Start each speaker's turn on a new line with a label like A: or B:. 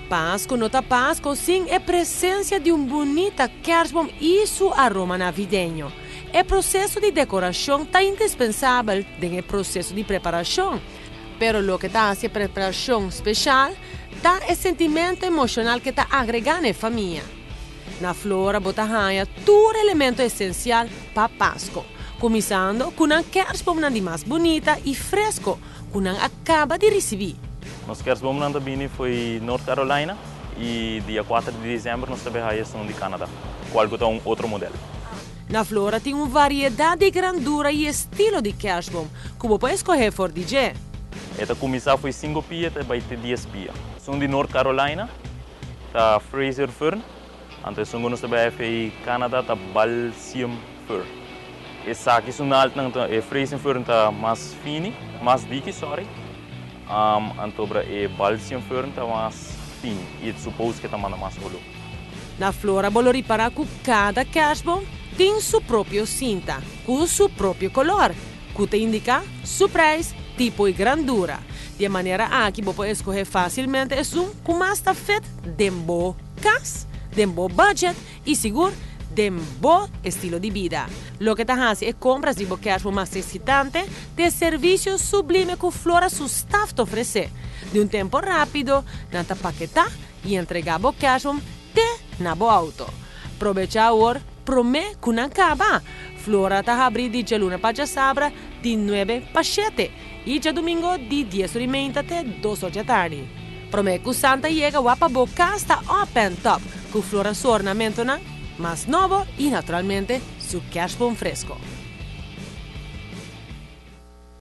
A: Páscoa nota Páscoa sim é presença de bonita kerstboom e seu aroma navideño. O processo de decoração está indispensável no processo de preparação, pero lo que está hace preparação especial está o sentimento emocional que está agregando a família. Na flora botahanha todo elemento essencial para Páscoa, começando com uma kerstboom mais bonita e fresco que não acaba de receber.
B: Nosso kerstboom na Tabini foi North Carolina e dia 4 de dezembro nós trabalhamos de Canadá, qual é outro modelo.
A: Na flora tem uma variedade de grandura e estilo de kerstboom, que você pode escolher por DJ.
B: Esta começar foi 5 pia até vai ter 10 pia. São de North Carolina, da Fraser Fern, antes são nós trabalhamos em Canadá, da Balsam Fir. Essa aqui são alta, Fraser Fern está mais fino, mais dique, sorry. Antobra e Balsam Fern está mais fino e supõe que está mais rolo.
A: Na flora você reparar que cada kerstboom tem sua própria cinta, com seu próprio color, que te indica seu preço, tipo e grandura. De maneira que você pode escolher facilmente um que mais está feito de bom casa, de bom budget e seguro de bom estilo de vida. Lo que te hace é compras de kerstboom mais excitante, de serviços sublime que Flora seu staff te oferece, de um tempo rápido, nata paquetar e entregar o kerstboom na bo auto. Aprovecha agora, promete que não acaba. Flora está abrindo de luna para sabra de 9 para 7 e de domingo de 10h30 até 2 horas da tarde. Promete que Santa chega para a casa open top, com Flora su ornamento mais novo e naturalmente su kerstboom fresco.